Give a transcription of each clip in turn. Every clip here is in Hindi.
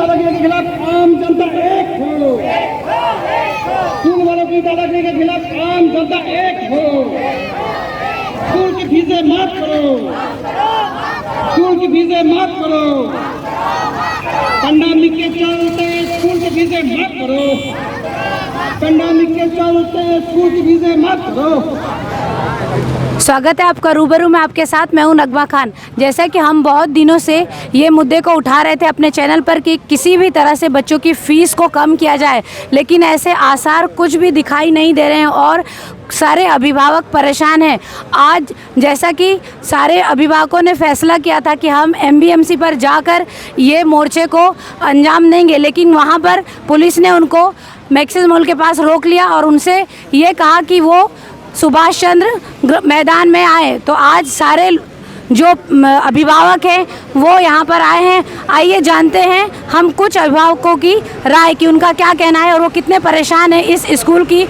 दादागिरी के खिलाफ आम जनता एक हो। स्कूल वालों की दादागिरी के खिलाफ आम जनता एक हो। स्कूल की फीसें माफ करो, स्कूल की फीसें माफ करो। पेंडेमिक के चलते स्कूल की फीसें माफ करो, पेंडेमिक के चलते स्कूल की फीसें माफ करो। स्वागत है आपका रूबरू में आपके साथ। मैं हूं नगमा खान। जैसा कि हम बहुत दिनों से ये मुद्दे को उठा रहे थे अपने चैनल पर कि किसी भी तरह से बच्चों की फ़ीस को कम किया जाए, लेकिन ऐसे आसार कुछ भी दिखाई नहीं दे रहे हैं और सारे अभिभावक परेशान हैं। आज जैसा कि सारे अभिभावकों ने फैसला किया था कि हम MBMC पर जाकर ये मोर्चे को अंजाम देंगे, लेकिन वहाँ पर पुलिस ने उनको मैक्सिस मॉल के पास रोक लिया और उनसे ये कहा कि वो सुभाष चंद्र मैदान में आए। तो आज सारे जो अभिभावक हैं वो यहाँ पर आए हैं। आइए जानते हैं हम कुछ अभिभावकों की राय कि उनका क्या कहना है और वो कितने परेशान हैं इस स्कूल की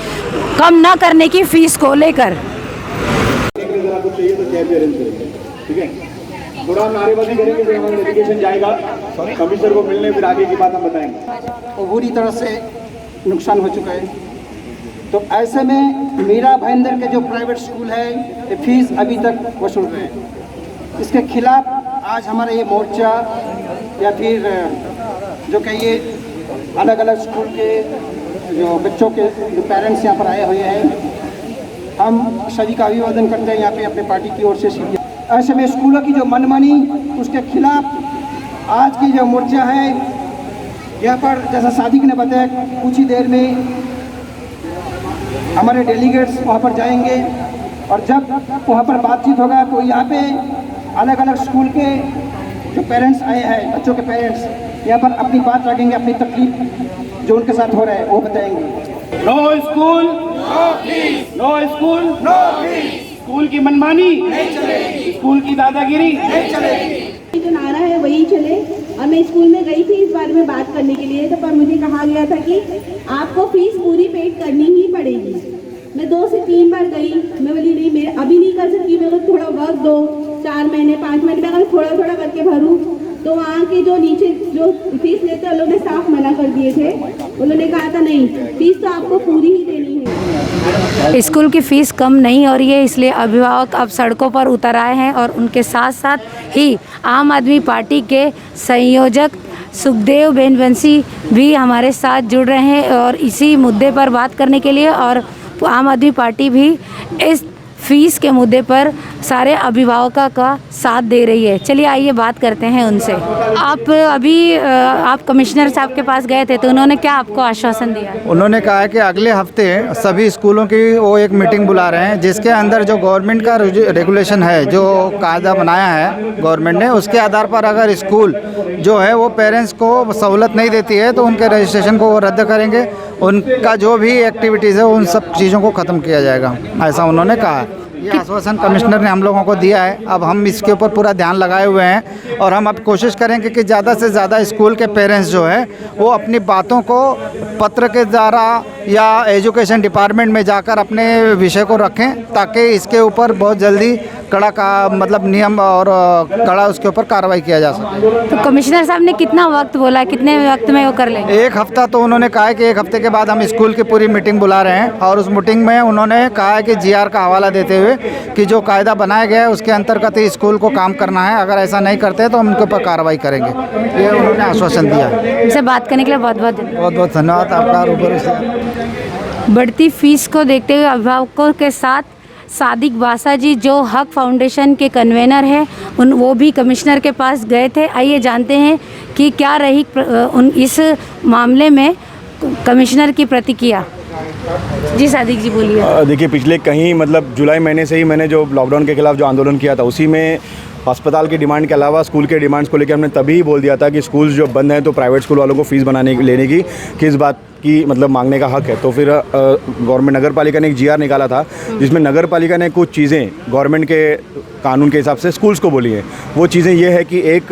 कम न करने की फीस को लेकर। ठीक है, थोड़ा नारेबाजी करेंगे, फिर हमारा डेलीगेशन जाएगा कमिश्नर को मिलने, फिर आगे की बात हम बताएंगे। वो बुरी तरह से नुकसान हो चुका है। तो ऐसे में मीरा भाईंदर के जो प्राइवेट स्कूल है ये फीस अभी तक वसूल रहे हैं। इसके खिलाफ आज हमारा ये मोर्चा या फिर जो कहिए अलग अलग स्कूल के जो बच्चों के जो पेरेंट्स यहाँ पर आए हुए हैं, हम सभी का अभिवादन करते हैं यहाँ पे अपने पार्टी की ओर से। ऐसे में स्कूलों की जो मनमानी उसके खिलाफ आज की जो मोर्चा है यहाँ पर, जैसा सादिक ने बताया, कुछ ही देर में हमारे डेलीगेट्स वहाँ पर जाएंगे और जब वहाँ पर बातचीत होगा तो यहाँ पे अलग अलग स्कूल के जो पेरेंट्स आए हैं, बच्चों के पेरेंट्स यहाँ पर अपनी बात रखेंगे, अपनी तकलीफ जो उनके साथ हो रहा है वो बताएंगे। No school no fees, no school no fees. School की मनमानी नहीं चलेगी, स्कूल की दादागिरी नहीं चलेगी। जो नारा है वही चले। और मैं स्कूल में गई थी इस बारे में बात करने के लिए, तो पर मुझे कहा गया था कि आपको फीस पूरी पेड करनी ही पड़ेगी। मैं 2 से 3 बार गई, मैं बोली नहीं, मैं अभी नहीं कर सकती, मेरे को थोड़ा वक्त दो, 4 महीने 5 महीने में अगर थोड़ा थोड़ा करके भरूँ। तो वहाँ के जो नीचे जो फीस लेते हैं उन्होंने साफ मना कर दिए थे। उन्होंने कहा था नहीं, फीस तो आपको पूरी ही देनी है। स्कूल की फ़ीस कम नहीं हो रही है, इसलिए अभिभावक अब सड़कों पर उतर आए हैं और उनके साथ साथ ही आम आदमी पार्टी के संयोजक सुखदेव बेनवंशी भी हमारे साथ जुड़ रहे हैं और इसी मुद्दे पर बात करने के लिए। और आम आदमी पार्टी भी इस फीस के मुद्दे पर सारे अभिभावकों का साथ दे रही है। चलिए आइए बात करते हैं उनसे। आप कमिश्नर साहब के पास गए थे तो उन्होंने क्या आपको आश्वासन दिया? उन्होंने कहा है कि अगले हफ्ते सभी स्कूलों की वो एक मीटिंग बुला रहे हैं जिसके अंदर जो गवर्नमेंट का रेगुलेशन है, जो कायदा बनाया है गवर्नमेंट ने, उसके आधार पर अगर स्कूल जो है वो पेरेंट्स को सहूलत नहीं देती है तो उनके रजिस्ट्रेशन को वो रद्द करेंगे। उनका जो भी एक्टिविटीज़ है उन सब चीज़ों को ख़त्म किया जाएगा, ऐसा उन्होंने कहा। ये आश्वासन कमिश्नर ने हम लोगों को दिया है। अब हम इसके ऊपर पूरा ध्यान लगाए हुए हैं और हम अब कोशिश करेंगे कि ज़्यादा से ज़्यादा स्कूल के पेरेंट्स जो है वो अपनी बातों को पत्र के द्वारा या एजुकेशन डिपार्टमेंट में जाकर अपने विषय को रखें, ताकि इसके ऊपर बहुत जल्दी कड़ा का मतलब नियम और कड़ा उसके ऊपर कार्रवाई किया जा सके। तो कमिश्नर साहब ने कितना वक्त बोला, कितने वक्त में वो कर लेंगे? 1 हफ्ता तो उन्होंने कहा है कि 1 हफ्ते के बाद हम स्कूल की पूरी मीटिंग बुला रहे हैं और उस मीटिंग में उन्होंने कहा है कि GR का हवाला देते हुए कि जो कायदा बनाया गया है उसके अंतर्गत ही स्कूल को काम करना है, अगर ऐसा नहीं करते तो हम उनके ऊपर कार्रवाई करेंगे। ये उन्होंने आश्वासन दिया। हमसे बात करने के लिए बहुत बहुत धन्यवाद आपका रूबरू से। बढ़ती फीस को देखते हुए अभिभावकों के साथ सादिक बासा जी जो हक फाउंडेशन के कन्वेनर हैं वो भी कमिश्नर के पास गए थे। आइए जानते हैं कि क्या रही इस मामले में कमिश्नर की प्रतिक्रिया। जी सादिक जी बोलिए। देखिए, पिछले कहीं मतलब जुलाई महीने से ही मैंने जो लॉकडाउन के खिलाफ जो आंदोलन किया था, उसी में अस्पताल की डिमांड के अलावा स्कूल के डिमांड्स को लेकर हमने तभी ही बोल दिया था कि स्कूल्स जो बंद हैं तो प्राइवेट स्कूल वालों को फ़ीस लेने की किस बात की मतलब मांगने का हक है। तो फिर गवर्नमेंट नगर पालिका ने एक GR निकाला था जिसमें नगर पालिका ने कुछ चीज़ें गवर्नमेंट के कानून के हिसाब से स्कूल्स को बोली हैं। वो चीज़ें ये है कि एक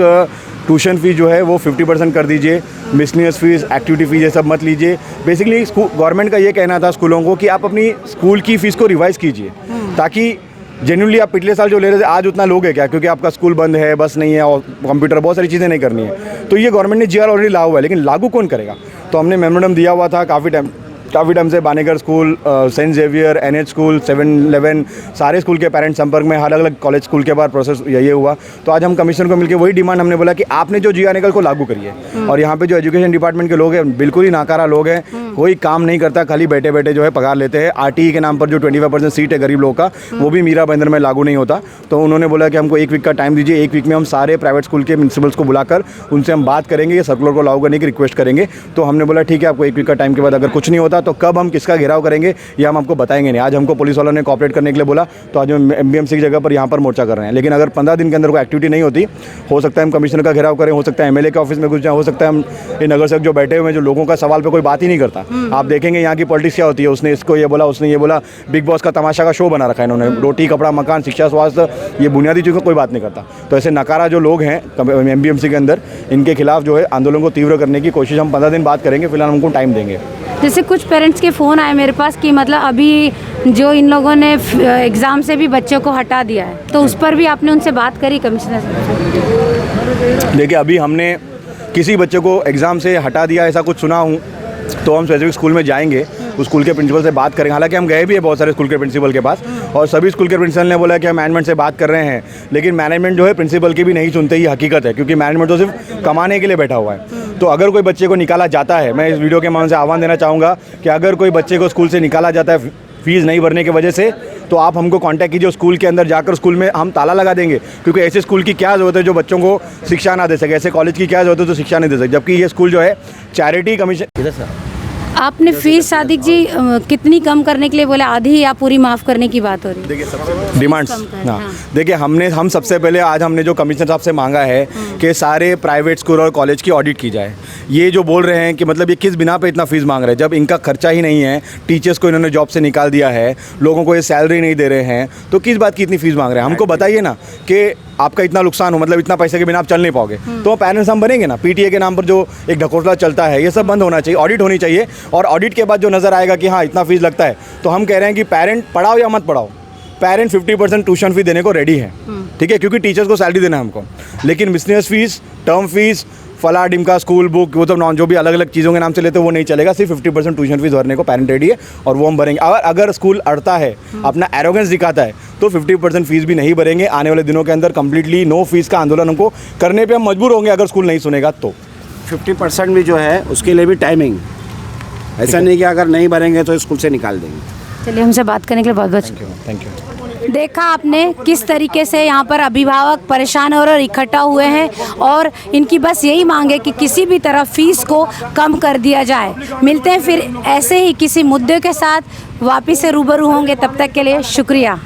ट्यूशन फ़ीस जो है वो 50% कर दीजिए, मिसलिनियस फ़ीस, एक्टिविटी फ़ीस ये सब मत लीजिए। बेसिकली गवर्नमेंट का ये कहना था स्कूलों को कि आप अपनी स्कूल की फ़ीस को रिवाइज़ कीजिए ताकि जेन्युइनली आप पिछले साल जो ले रहे थे आज उतना लोगे क्या, क्योंकि आपका स्कूल बंद है, बस नहीं है और कंप्यूटर बहुत सारी चीज़ें नहीं करनी है। तो ये गवर्नमेंट ने जीआर ऑलरेडी लाया हुआ है, लेकिन लागू कौन करेगा। तो हमने मेमोरेंडम दिया हुआ था काफ़ी टाइम से बानेगर school, saint Xavier, NH school, 7-11 सारे स्कूल के पेरेंट्स संपर्क में, अलग अलग कॉलेज स्कूल के बाद प्रोसेस ये हुआ। तो आज हम कमिश्नर को मिलकर वही डिमांड हमने बोला कि आपने जो जीआर निकल को लागू करिए। और यहाँ पे जो एजुकेशन डिपार्टमेंट के लोग हैं बिल्कुल ही नाकारा लोग हैं, कोई काम नहीं करता, खाली बैठे बैठे जो है पगार लेते हैं। RTE के नाम पर जो 25% सीट है गरीब लोगों का, वो भी मीरा बंदर में लागू नहीं होता। तो उन्होंने बोला कि हमको 1 वीक का टाइम दीजिए, 1 वीक में हम सारे प्राइवेट स्कूल के प्रिंसिपल्स को बुलाकर उनसे हम बात करेंगे, ये सर्कुलर को लागू करने की रिक्वेस्ट करेंगे। तो हमने बोला ठीक है, आपको 1 वीक का टाइम के बाद अगर कुछ नहीं होता तो कब हम किसका घेराव करेंगे ये हम आपको बताएंगे नहीं। आज हमको पुलिस वालों ने कोऑपरेट करने के लिए बोला, तो आज हम MBMC की जगह पर यहाँ पर मोर्चा कर रहे हैं। लेकिन अगर 15 दिन के अंदर कोई एक्टिविटी नहीं होती, हो सकता है हम कमिश्नर का घेराव करें, हो सकता है MLA के ऑफिस में घुस जाए, हो सकता है हम ये नगर सेवक जो बैठे हुए हैं, जो लोगों का सवाल पे कोई बात ही नहीं करता। आप देखेंगे यहाँ की पॉलिटिक्स क्या होती है, उसने इसको ये बोला, उसने ये बोला, बिग बॉस का तमाशा का शो बना रखा है इन्होंने। रोटी, कपड़ा, मकान, शिक्षा, स्वास्थ्य, ये बुनियादी चीज़ों को कोई बात नहीं करता। तो ऐसे नकारा जो लोग हैं MBMC के अंदर, इनके खिलाफ जो है आंदोलन को तीव्र करने की कोशिश हम 15 दिन बात करेंगे। फिलहाल हमको टाइम देंगे। जैसे कुछ पेरेंट्स के फ़ोन आए मेरे पास कि मतलब अभी जो इन लोगों ने एग्ज़ाम से भी बच्चों को हटा दिया है, तो उस पर भी आपने उनसे बात करी कमिश्नर से? देखिए, अभी हमने किसी बच्चे को एग्ज़ाम से हटा दिया ऐसा कुछ सुना हूँ तो हम स्पेसिफिक स्कूल में जाएंगे, उस स्कूल के प्रिंसिपल से बात करेंगे। हालांकि हम गए भी हैं बहुत सारे स्कूल के प्रिंसिपल के पास, और सभी स्कूल के प्रिंसिपल ने बोला कि हम मैनेजमेंट से बात कर रहे हैं, लेकिन मैनेजमेंट जो है प्रिंसिपल की भी नहीं सुनते, ही हकीकत है। क्योंकि मैनेजमेंट तो सिर्फ कमाने के लिए बैठा हुआ है। तो अगर कोई बच्चे को निकाला जाता है, मैं इस वीडियो के माध्यम से आह्वान देना चाहूँगा कि अगर कोई बच्चे को स्कूल से निकाला जाता है फीस नहीं भरने की वजह से, तो आप हमको कांटेक्ट कीजिए। स्कूल के अंदर जाकर स्कूल में हम ताला लगा देंगे, क्योंकि ऐसे स्कूल की क्या ज़रूरत है जो बच्चों को शिक्षा ना दे सके, ऐसे कॉलेज की क्या ज़रूरत है जो शिक्षा नहीं दे सके, जबकि ये स्कूल जो है चैरिटी कमीशन। आपने फीस सादिक जी कितनी कम करने के लिए बोले, आधी या पूरी माफ़ करने की बात हो रही है? देखिए, सबसे डिमांड्स, हाँ देखिए, हम सबसे पहले आज हमने जो कमिश्नर साहब से मांगा है कि सारे प्राइवेट स्कूल और कॉलेज की ऑडिट की जाए। ये जो बोल रहे हैं कि मतलब ये किस बिना पे इतना फीस मांग रहे हैं, जब इनका खर्चा ही नहीं है, टीचर्स को इन्होंने जॉब से निकाल दिया है, लोगों को ये सैलरी नहीं दे रहे हैं, तो किस बात की इतनी फीस मांग रहे हैं। हमको बताइए ना कि आपका इतना नुकसान हो, मतलब इतना पैसे के बिना आप चल नहीं पाओगे, तो पेरेंट्स हम बनेंगे ना। PTA के नाम पर जो एक ढकोसला चलता है, ये सब बंद होना चाहिए, ऑडिट होनी चाहिए। और ऑडिट के बाद जो नज़र आएगा कि हाँ इतना फीस लगता है, तो हम कह रहे हैं कि पेरेंट पढ़ाओ या मत पढ़ाओ, पेरेंट 50% ट्यूशन फी देने को रेडी है, ठीक है, क्योंकि टीचर्स को सैलरी देना है हमको। लेकिन मिसलेनियस फीस, टर्म फीस, फला डिमका, स्कूल बुक, वो तो नॉन जो भी अलग अलग चीज़ों के नाम से लेते हैं वो नहीं चलेगा। सिर्फ 50% ट्यूशन फीस भरने को पेरेंट रेडी है, और वो हम भरेंगे। अगर स्कूल अड़ता है, अपना एरोगेंस दिखाता है, तो 50% फीस भी नहीं भरेंगे। आने वाले दिनों के अंदर कम्प्लीटली नो फीस का आंदोलन हमको करने पर हम मजबूर होंगे, अगर स्कूल नहीं सुनेगा तो। 50% भी जो है उसके लिए भी टाइमिंग, ऐसा नहीं कि अगर नहीं भरेंगे तो स्कूल से निकाल देंगे। चलिए, हमसे बात करने के लिए बहुत बहुत थैंक यू। देखा आपने किस तरीके से यहाँ पर अभिभावक परेशान हो रहे और इकट्ठा हुए हैं, और इनकी बस यही मांग है कि किसी भी तरह फीस को कम कर दिया जाए। मिलते हैं फिर ऐसे ही किसी मुद्दे के साथ, वापिस से रूबरू होंगे। तब तक के लिए शुक्रिया।